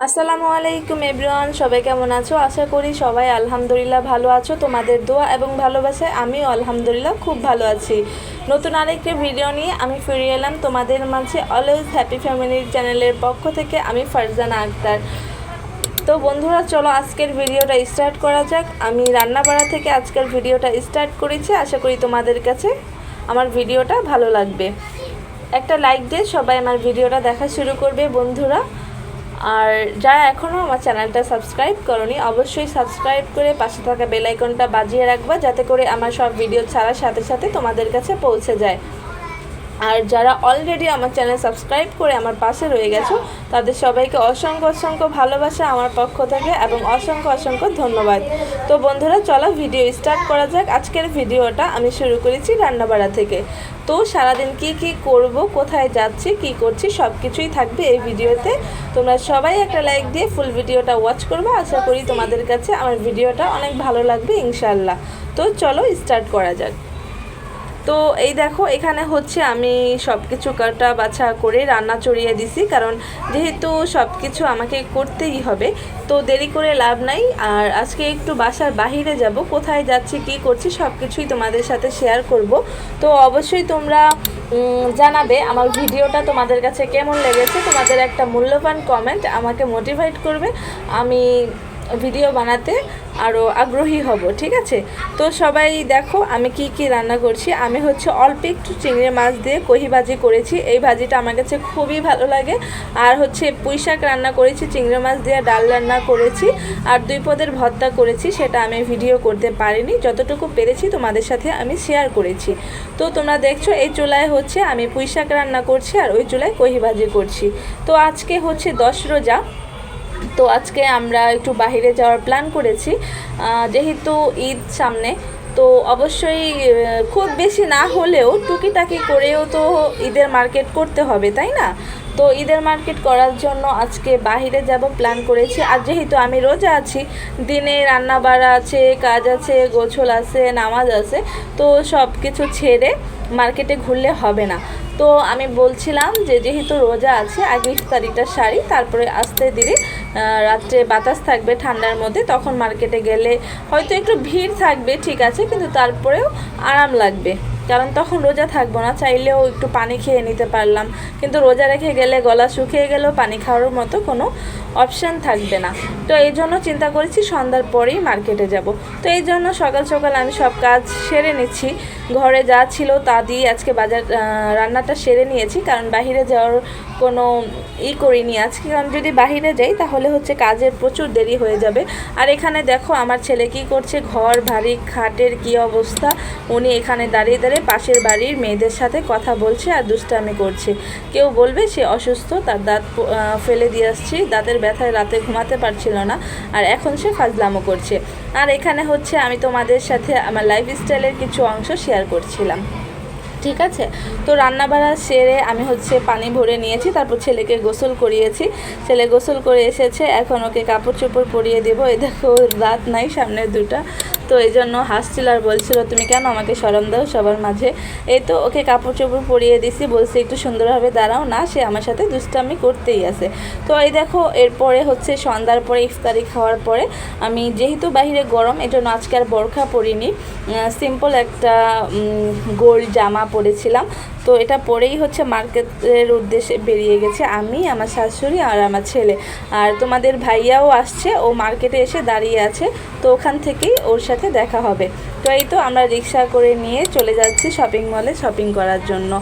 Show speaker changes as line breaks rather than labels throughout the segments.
আসসালামু আলাইকুম এভরিওয়ান, সবাই কেমন আছো? আশা করি সবাই আলহামদুলিল্লাহ ভালো আছো। তোমাদের দোয়া এবং ভালোবাসায় আমিও আলহামদুলিল্লাহ খুব ভালো আছি। নতুন আরেকটি ভিডিও নিয়ে আমি ফিরে এলাম তোমাদের মাঝে অলওয়েজ হ্যাপি ফ্যামিলির চ্যানেলের পক্ষ থেকে। আমি ফারজানা আক্তার। তো বন্ধুরা, চলো আজকের ভিডিওটা স্টার্ট করা যাক। আমি রান্নাবাড়া থেকে আজকের ভিডিওটা স্টার্ট করেছি। আশা করি তোমাদের কাছে আমার ভিডিওটা ভালো লাগবে। একটা লাইক দিয়ে সবাই আমার ভিডিওটা দেখা শুরু করবে বন্ধুরা। আর যারা এখনও আমার চ্যানেলটা সাবস্ক্রাইব করোনি, অবশ্যই সাবস্ক্রাইব করে পাশে থাকা বেল আইকনটা বাজিয়ে রাখবা, যাতে করে আমার সব ভিডিও ছাড়ার সাথে সাথে তোমাদের কাছে পৌঁছে যায়। আর যারা অলরেডি আমার চ্যানেল সাবস্ক্রাইব করে আমার পাশে রয়ে গেছো, তাদের সবাইকে অসংখ্য অসংখ্য ভালোবাসা আমার পক্ষ থেকে এবং অসংখ্য অসংখ্য ধন্যবাদ। তো বন্ধুরা, চলো ভিডিও স্টার্ট করা যাক। আজকের ভিডিওটা আমি শুরু করেছি রান্নাবাড়া থেকে। তো সারাদিন কি করব, কোথায় যাচ্ছি, কি করছি, সব কিছুই থাকবে এই ভিডিওতে। তোমরা সবাই একটা লাইক দিয়ে ফুল ভিডিওটা ওয়াচ করবে। আশা করি তোমাদের কাছে আমার ভিডিওটা অনেক ভালো লাগবে ইনশাআল্লাহ। তো চলো স্টার্ট করা যাক। তো এই দেখো, এখানে হচ্ছে আমি সব কিছু কাটা বাছা করে রান্না চড়িয়ে দিছি, কারণ যেহেতু সব কিছু আমাকে করতেই হবে, তো দেরি করে লাভ নাই। আর আজকে একটু বাসার বাহিরে যাব, কোথায় যাচ্ছি, কি করছি, সব কিছুই তোমাদের সাথে শেয়ার করব। তো অবশ্যই তোমরা জানাবে আমার ভিডিওটা তোমাদের কাছে কেমন লেগেছে। তোমাদের একটা মূল্যবান কমেন্ট আমাকে মোটিভেট করবে আমি ভিডিও বানাতে আরও আগ্রহী হব, ঠিক আছে? তো সবাই দেখো আমি কি রান্না করছি। আমি হচ্ছে অল্প একটু চিংড়ি মাছ দিয়ে কহি ভাজি করেছি। এই ভাজিটা আমার কাছে খুবই ভালো লাগে। আর হচ্ছে পুঁই শাক রান্না করেছি, চিংড়ি মাছ দিয়ে ডাল রান্না করেছি, আর 2 পদের ভর্তা করেছি। সেটা আমি ভিডিও করতে পারিনি, যতটুকু পেরেছি তোমাদের সাথে আমি শেয়ার করেছি। তো তোমরা দেখছো এই চুলায় হচ্ছে আমি পুঁই শাক রান্না করছি, আর ওই চুলায় কহি ভাজি করছি। তো আজকে হচ্ছে 10 রোজা। তো আজকে আমরা একটু বাইরে যাওয়ার প্ল্যান করেছি, যেহেতু ঈদ সামনে। তো অবশ্যই খুব বেশি না হলেও টুকিটাকি করেও তো ঈদের মার্কেট করতে হবে, তাই না? তো ঈদের মার্কেট করার জন্য আজকে বাইরে যাব প্ল্যান করেছি। আর যেহেতু আমি রোজা আছি, দিনে রান্না বাড়া আছে, কাজ আছে, গোসল আছে, নামাজ আছে, তো সব কিছু ছেড়ে মার্কেটে ঘুরলে হবে না। তো আমি বলছিলাম যে যেহেতু রোজা আছে, আগে ইফতারিটা সারি, তারপরে আস্তে ধীরে রাত্রে বাতাস থাকবে ঠান্ডার মধ্যে, তখন মার্কেটে গেলে হয়তো একটু ভিড় থাকবে, ঠিক আছে, কিন্তু তারপরেও আরাম লাগবে, কারণ তখন রোজা থাকবো না, চাইলেও একটু পানি খেয়ে নিতে পারলাম। কিন্তু রোজা রেখে গেলে গলা শুকিয়ে গেলেও পানি খাওয়ার মতো কোনো অপশান থাকবে না। তো এই জন্য চিন্তা করেছি সন্ধ্যার পরেই মার্কেটে যাব। তো এই জন্য সকাল সকাল আমি সব কাজ সেরে নিচ্ছি। ঘরে যা ছিল তা দিয়ে আজকে রান্নাটা সেরে নিয়েছি, কারণ বাহিরে যাওয়ার কোনো করিনি আজকে, কারণ যদি বাহিরে যাই তাহলে হচ্ছে কাজের প্রচুর দেরি হয়ে যাবে। আর এখানে দেখো আমার ছেলে কি করছে, ঘর ভারী খাটের কি অবস্থা। উনি এখানে দাঁড়িয়ে দাঁড়িয়ে পাশের বাড়ির মেয়েদের সাথে কথা বলছে আর দুষ্টামি করছে। কেউ বলবে সে অসুস্থ, তার দাঁত ফেলে দিয়ে আসছি, দাঁতের ব্যথায় রাতে ঘুমাতে পারছিল না, আর এখন সে ফাজলামো করছে। আর এখানে হচ্ছে আমি তোমাদের সাথে আমার লাইফস্টাইলের কিছু অংশ শেয়ার করছিলাম, ঠিক আছে? তো রান্নাবাড়া সেরে আমি হচ্ছে পানি ভরে নিয়েছি, তারপর ছেলেকে গোসল করিয়েছি। ছেলে গোসল করে এসেছে, এখন ওকে কাপড় চোপড় পরিয়ে দেবো। এই দেখো দাঁত নাই সামনের দুটা, তো এই জন্য হাসছিল আর বলছিল তুমি কেন আমাকে শরম দাও সবার মাঝে। এই তো ওকে কাপড় চোপড় পরিয়ে দিছি, বলছে একটু সুন্দরভাবে দাঁড়াও, না সে আমার সাথে দুষ্টামি করতেই আছে। তো এই দেখো এরপরে হচ্ছে সন্ধ্যার পরে ইফতারি খাওয়ার পরে আমি যেহেতু বাইরে গরম, এই জন্য আজকে আর বোরখা পরিনি, সিম্পল একটা গোল জামা পরেছিলাম। তো এটা পরেই হচ্ছে মার্কেটের উদ্দেশ্যে বেরিয়ে গেছে আমি, আমার শাশুড়ি আর আমার ছেলে। আর তোমাদের ভাইয়াও আসছে, ও মার্কেটে এসে দাঁড়িয়ে আছে, তো ওখান থেকেই ওর সাথে দেখা হবে। তো এই তো আমরা রিক্সা করে নিয়ে চলে যাচ্ছি শপিং মলে শপিং করার জন্য।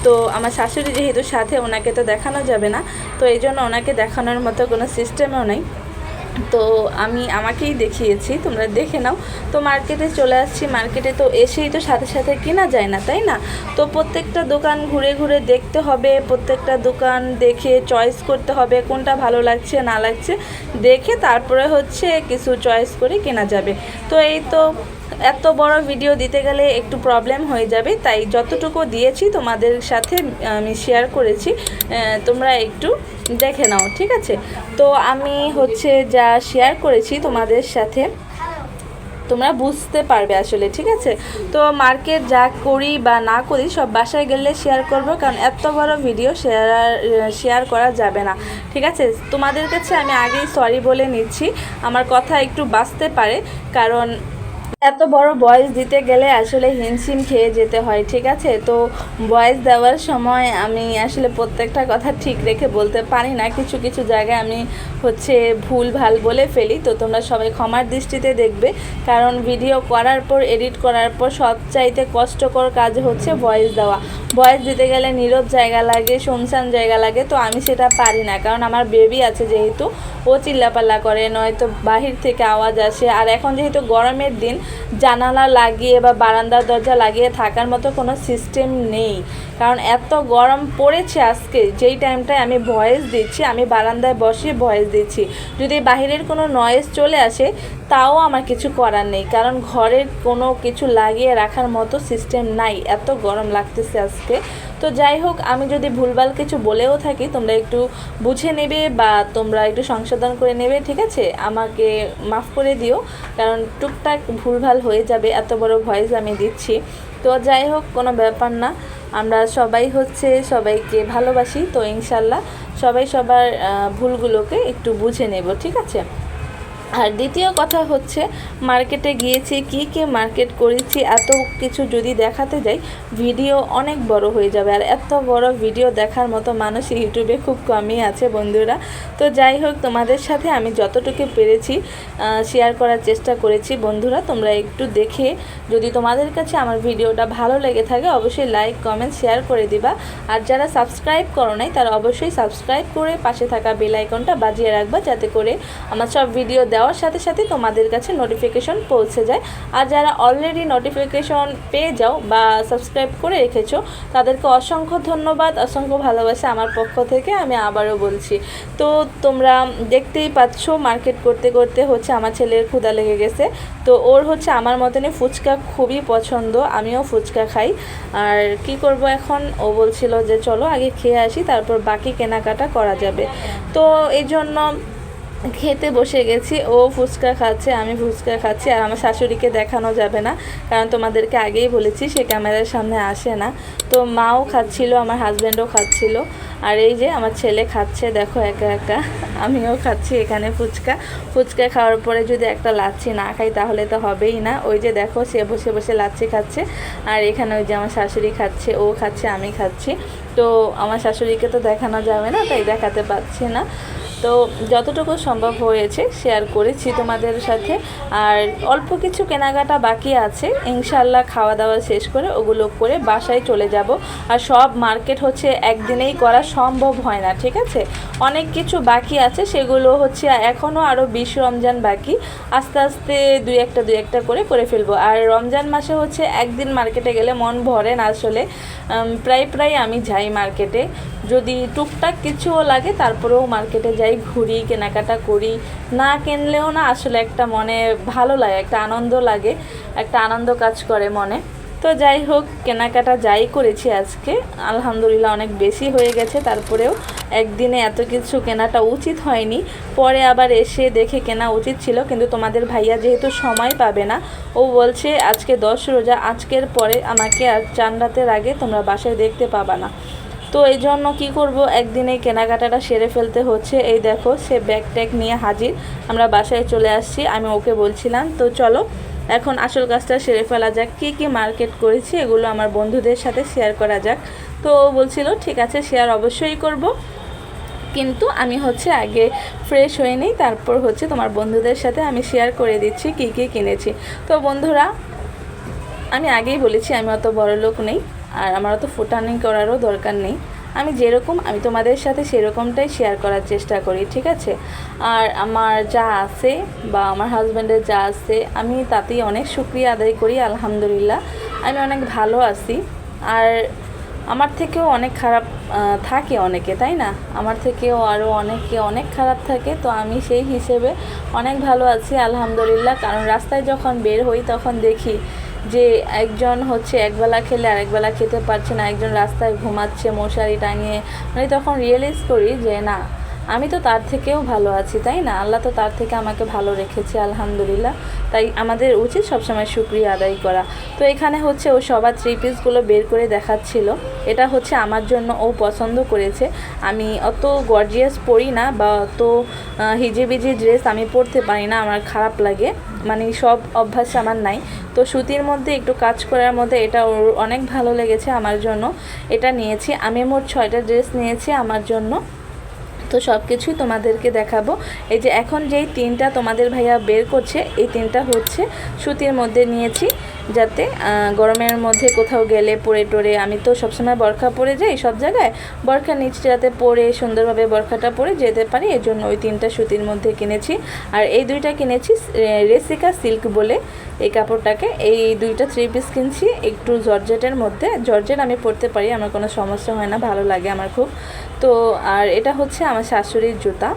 তো আমার শাশুড়ি যেহেতু সাথে, ওনাকে তো দেখানো যাবে না, তো এই জন্য ওনাকে দেখানোর মতো কোনো সিস্টেমও নেই। তো আমি আমাকেই দেখিয়েছি, তোমরা দেখে নাও। তো মার্কেটে চলে আসছি। মার্কেটে তো এসেই তো সাথে সাথে কেনা যায় না, তাই না? তো প্রত্যেকটা দোকান ঘুরে ঘুরে দেখতে হবে, প্রত্যেকটা দোকান দেখে চয়েস করতে হবে কোনটা ভালো লাগছে না লাগছে, দেখে তারপরে হচ্ছে কিছু চয়েস করে কেনা যাবে। তো এই তো এত বড় ভিডিও দিতে গেলে একটু প্রবলেম হয়ে যাবে, তাই যতটুকু দিয়েছি তোমাদের সাথে আমি শেয়ার করেছি, তোমরা একটু দেখে নাও, ঠিক আছে? তো আমি হচ্ছে যা শেয়ার করেছি তোমাদের সাথে, তোমরা বুঝতে পারবে আসলে, ঠিক আছে। তো মার্কেট যা করি বা না করি সব বাসায় গেলে শেয়ার করব, কারণ এত বড় ভিডিও শেয়ার করা যাবে না, ঠিক আছে। তোমাদের কাছে আমি আগেই সরি বলে নিচ্ছি, আমার কথা একটু বাঁচতে পারে, কারণ এত বড় ভয়েস দিতে গেলে আসলে হিমশিম খেয়ে যেতে হয়, ঠিক আছে। তো ভয়েস দেওয়ার সময় আমি আসলে প্রত্যেকটা কথা ঠিক রেখে বলতে পারি না, কিছু কিছু জায়গায় আমি হচ্ছে ভুল ভাল বলে ফেলি। তো তোমরা সবাই ক্ষমার দৃষ্টিতে দেখবে, কারণ ভিডিও করার পর এডিট করার পর সবচাইতে কষ্টকর কাজ হচ্ছে ভয়েস দেওয়া। ভয়েস দিতে গেলে নীরব জায়গা লাগে, শুনশান জায়গা লাগে, তো আমি সেটা পারি না, কারণ আমার বেবি আছে যেহেতু, ও চিল্লাপাল্লা করে, নয়তো বাহির থেকে আওয়াজ আসে। আর এখন যেহেতু গরমের দিন, জানালা লাগিয়ে বা বারান্দার দরজা লাগিয়ে থাকার মতো কোনো সিস্টেম নেই, কারণ এত গরম পড়েছে আজকে। যেই টাইমটায় আমি ভয়েস দিচ্ছি, আমি বারান্দায় বসে ভয়েস দিচ্ছি, যদি বাহিরের কোনো নয়েজ চলে আসে তাও আমার কিছু করার নেই, কারণ ঘরের কোনো কিছু লাগিয়ে রাখার মতো সিস্টেম নাই, এত গরম লাগতেছে আজকে। তো যাই হোক, আমি যদি ভুলভাল কিছু বলেও থাকি তোমরা একটু বুঝে নেবে বা তোমরা একটু সংশোধন করে নেবে, ঠিক আছে। আমাকে মাফ করে দিও, কারণ টুকটাক ভুলভাল হয়ে যাবে, এত বড় ভয়েস আমি দিচ্ছি। তো যাই হোক, কোনো ব্যাপার না, আমরা সবাই হচ্ছে সবাইকে ভালোবাসি, তো ইনশাল্লাহ সবাই সবার ভুলগুলোকে একটু বুঝে নেব, ঠিক আছে। আর দ্বিতীয় কথা হচ্ছে, মার্কেটে গিয়েছি, কি কি মার্কেট করেছি এত কিছু যদি দেখাতে যাই ভিডিও অনেক বড় হয়ে যাবে, আর এত বড় ভিডিও দেখার মতো মানুষ ইউটিউবে খুব কমই আছে বন্ধুরা। তো যাই হোক, তোমাদের সাথে আমি যতটুকু পেরেছি শেয়ার করার চেষ্টা করেছি বন্ধুরা। তোমরা একটু দেখে, যদি তোমাদের কাছে আমার ভিডিওটা ভালো লেগে থাকে অবশ্যই লাইক কমেন্ট শেয়ার করে দিবা। আর যারা সাবস্ক্রাইব করো নাই তারা অবশ্যই সাবস্ক্রাইব করে পাশে থাকা বেল আইকনটা বাজিয়ে রাখবা, যাতে করে আমার সব ভিডিও দেওয়ার সাথে সাথে তোমাদের কাছে নোটিফিকেশন পৌঁছে যায়। আর যারা অলরেডি নোটিফিকেশন পেয়ে যাও বা সাবস্ক্রাইব করে রেখেছো তাদেরকে অসংখ্য ধন্যবাদ, অসংখ্য ভালোবাসা আমার পক্ষ থেকে, আমি আবারও বলছি। তো তোমরা দেখতেই পাচ্ছ, মার্কেট করতে করতে হচ্ছে আমার ছেলের ক্ষুধা লেগে গেছে, তো ওর হচ্ছে আমার মতনই ফুচকা খুবই পছন্দ, আমিও ফুচকা খাই। আর কি করব এখন, ও বলছিল যে চলো আগে খেয়ে আসি তারপর বাকি কেনাকাটা করা যাবে। তো এই জন্য খেতে বসে গেছি, ও ফুচকা খাচ্ছে, আমি ফুচকা খাচ্ছি। আর আমার শাশুড়িকে দেখানো যাবে না, কারণ তোমাদেরকে আগেই বলেছি সে ক্যামেরার সামনে আসে না। তো মাও খাচ্ছিল, আমার হাজব্যান্ডও খাচ্ছিল, আর এই যে আমার ছেলে খাচ্ছে, দেখো একা একা। আমিও খাচ্ছি এখানে ফুচকা। ফুচকা খাওয়ার পরে যদি একটা লাচ্ছি না খাই তাহলে তো হবেই না। ওই যে দেখো সে বসে বসে লাচ্ছি খাচ্ছে, আর এখানে ওই যে আমার শাশুড়ি খাচ্ছে, ও খাচ্ছে, আমি খাচ্ছি। তো আমার শাশুড়িকে তো দেখানো যাবে না, তাই দেখাতে পারছি না। তো যতটুকু সম্ভব হয়েছে শেয়ার করেছি তোমাদের সাথে। আর অল্প কিছু কেনাকাটা বাকি আছে, ইনশাল্লাহ খাওয়া দাওয়া শেষ করে ওগুলো করে বাসায় চলে যাব। আর সব মার্কেট হচ্ছে একদিনেই করা সম্ভব হয় না, ঠিক আছে। অনেক কিছু বাকি আছে, সেগুলো হচ্ছে এখনও আরও 20 রমজান বাকি, আস্তে আস্তে দুই একটা করে ফেলবো। আর রমজান মাসে হচ্ছে একদিন মার্কেটে গেলে মন ভরে না আসলে। প্রায় আমি যাই মার্কেটে, যদি টুকটাক কিছুও লাগে তারপরেও মার্কেটে যাই, ঘুরি, কেনাকাটা করি। না কিনলেও না আসলে একটা মনে ভালো লাগে, একটা আনন্দ লাগে, একটা আনন্দ কাজ করে মনে। তো যাই হোক, কেনাকাটা যাই করেছি আজকে আলহামদুলিল্লাহ অনেক বেশি হয়ে গেছে, তারপরেও একদিনে এত কিছু কেনাটা উচিত হয়নি, পরে আবার এসে দেখে কেনা উচিত ছিল। কিন্তু তোমাদের ভাইয়া যেহেতু সময় পাবে না, ও বলছে আজকে 10 রোজা, আজকের পরে আমাকে আর চাঁদ রাতের আগে তোমরা বাসায় দেখতে পাবা না। তো এই জন্য কী করবো, একদিনেই কেনাকাটাটা সেরে ফেলতে হচ্ছে। এই দেখো সে ব্যাগ ট্যাগ নিয়ে হাজির, আমরা বাসায় চলে আসছি। আমি ওকে বলছিলাম তো চলো এখন আসল কাজটা সেরে ফেলা যাক, কী কী মার্কেট করেছি এগুলো আমার বন্ধুদের সাথে শেয়ার করা যাক। তো ও বলছিল ঠিক আছে শেয়ার অবশ্যই করব, কিন্তু আমি হচ্ছে আগে ফ্রেশ হয়ে নিই, তারপর হচ্ছে তোমার বন্ধুদের সাথে আমি শেয়ার করে দিচ্ছি কী কী কিনেছি। তো বন্ধুরা, আমি আগেই বলেছি আমি অত বড় লোক নেই, আর আমার অত ফুটানি করারও দরকার নেই। আমি যেরকম, আমি তোমাদের সাথে সেরকমটাই শেয়ার করার চেষ্টা করি, ঠিক আছে। আর আমার যা আছে বা আমার হাজব্যান্ডের যা আছে আমি তাতেই অনেক শুকরিয়া আদায় করি, আলহামদুলিল্লাহ আমি অনেক ভালো আছি। আর আমার থেকেও অনেক খারাপ থাকে অনেকে, তাই না? আমার থেকেও আরও অনেকে অনেক খারাপ থাকে, তো আমি সেই হিসেবে অনেক ভালো আছি আলহামদুলিল্লাহ। কারণ রাস্তায় যখন বের হই তখন দেখি যে একজন হচ্ছে একবেলা খেলে আরেকবেলা খেতে পারছে না, একজন রাস্তায় ঘুমাচ্ছে মশারি টাঙিয়ে, মানে তখন রিয়েলাইজ করি যে না, আমি তো তার থেকেও ভালো আছি, তাই না? আল্লাহ তো তার থেকে আমাকে ভালো রেখেছে আলহামদুলিল্লাহ। তাই আমাদের উচিত সবসময় শুকরিয়া আদায় করা। তো এখানে হচ্ছে ও সবার 3 পিসগুলো বের করে দেখাচ্ছিল। এটা হচ্ছে আমার জন্য ও পছন্দ করেছে। আমি অত গর্জিয়াস পরি না বা অত হিজিবিজি ড্রেস আমি পরতে পারি না, আমার খারাপ লাগে, মানে সব অভ্যাস আমার নাই। তো সুতির মধ্যে একটু কাজ করার মধ্যে এটা ওর অনেক ভালো লেগেছে, আমার জন্য এটা নিয়েছি। আমি মোট 6টা ড্রেস নিয়েছি আমার জন্য। তো সব কিছুই তোমাদেরকে দেখাবো। এই যে এখন যেই 3টা তোমাদের ভাইয়া বের করছে, এই 3টা হচ্ছে সুতির মধ্যে নিয়েছি, যাতে গরমের মধ্যে কোথাও গেলে পরে টোরে, আমি তো সবসময় বরখা পরে যাই সব জায়গায়, বরখা নিচে যাতে পরে সুন্দরভাবে বরখাটা পরে যেতে পারি, এই জন্য ওই 3টা সুতির মধ্যে কিনেছি। আর এই 2টা কিনেছি রেসিকা সিল্ক বলে এই কাপড়টাকে। এই 2টা 3 পিস কিনছি একটু জর্জেটের মধ্যে। জর্জেট আমি পরতে পারি, আমার কোনো সমস্যা হয় না, ভালো লাগে আমার খুব। তো আর এটা হচ্ছে আমার শাশুড়ির জুতা,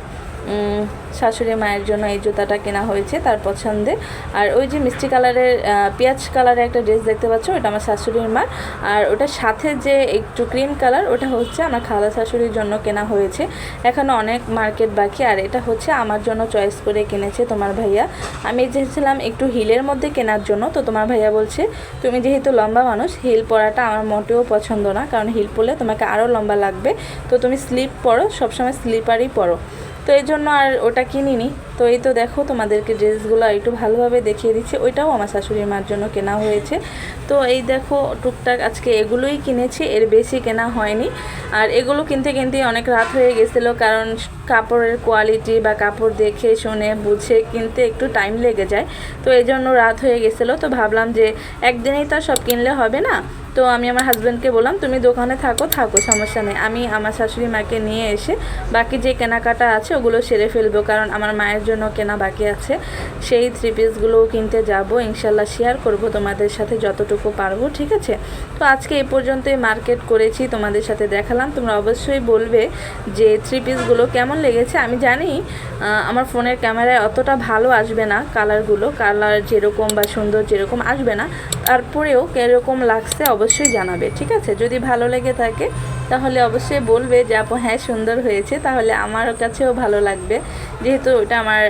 শাশুড়ি মায়ের জন্য এই জুতাটা কেনা হয়েছে তার পছন্দের। আর ওই যে মিষ্টি কালারের পেঁয়াজ কালারের একটা ড্রেস দেখতে পাচ্ছ, ওটা আমার শাশুড়ির মার। আর ওটার সাথে যে একটু ক্রিম কালার, ওটা হচ্ছে আমার খালা শাশুড়ির জন্য কেনা হয়েছে। এখনও অনেক মার্কেট বাকি। আর এটা হচ্ছে আমার জন্য চয়েস করে কিনেছে তোমার ভাইয়া। আমি চেয়েছিলাম একটু হিলের মধ্যে কেনার জন্য, তো তোমার ভাইয়া বলছে তুমি যেহেতু লম্বা মানুষ, হিল পরাটা আমার মোটেও পছন্দ না, কারণ হিল পরলে তোমাকে আরও লম্বা লাগবে, তো তুমি স্লিপ পরো, সবসময় স্লিপারই পরো। তো এই জন্য আর ওটা কিনিনি। তো এই তো দেখো তোমাদেরকে ড্রেসগুলো একটু ভালোভাবে দেখিয়ে দিচ্ছি। ওইটাও আমার শাশুড়ি মার জন্য কেনা হয়েছে। তো এই দেখো টুকটাক আজকে এগুলোই কিনেছি, এর বেশি কেনা হয়নি। আর এগুলো কিনতে কিনতে অনেক রাত হয়ে গেছিলো, কারণ কাপড়ের কোয়ালিটি বা কাপড় দেখে শুনে বুঝে কিনতে একটু টাইম লেগে যায়। তো এই জন্য রাত হয়ে গেছিলো। তো ভাবলাম যে একদিনেই তো সব কিনলে হবে না। তো আমি আমার হাজব্যান্ডকে বললাম তুমি দোকানে থাকো সমস্যা নেই, আমি আমার শাশুড়ি মাকে নিয়ে এসে বাকি যে কেনাকাটা আছে ওগুলো সেরে ফেলবো, কারণ আমার মায়ের জন্য কেনা বাকি আছে। সেই 3 পিসগুলোও কিনতে যাব, ইনশাল্লাহ শেয়ার করব তোমাদের সাথে যতটুকু পারবো, ঠিক আছে? তো আজকে এই পর্যন্তই মার্কেট করেছি, তোমাদের সাথে দেখালাম। তোমরা অবশ্যই বলবে যে 3 পিসগুলো কেমন লেগেছে। আমি জানি আমার ফোনের ক্যামেরায় অতটা ভালো আসবে না, কালার যেরকম বা সুন্দর যেরকম আসবে না, তারপরেও কীরকম লাগছে অবশ্যই জানাবে, ঠিক আছে? যদি ভালো লেগে থাকে তাহলে অবশ্যই বলবে যে আপু হ্যাঁ সুন্দর হয়েছে, তাহলে আমার কাছেও ভালো লাগবে, যেহেতু ওটা আমার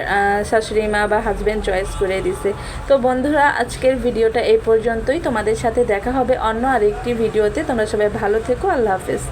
শাশুড়ি মা বা হাজব্যান্ড চয়েস করে দিছে। তো বন্ধুরা আজকের ভিডিওটা এই পর্যন্তই, তোমাদের সাথে দেখা হবে অন্য আরেকটি ভিডিওতে। তোমরা সবাই ভালো থেকো, আল্লাহ হাফেজ।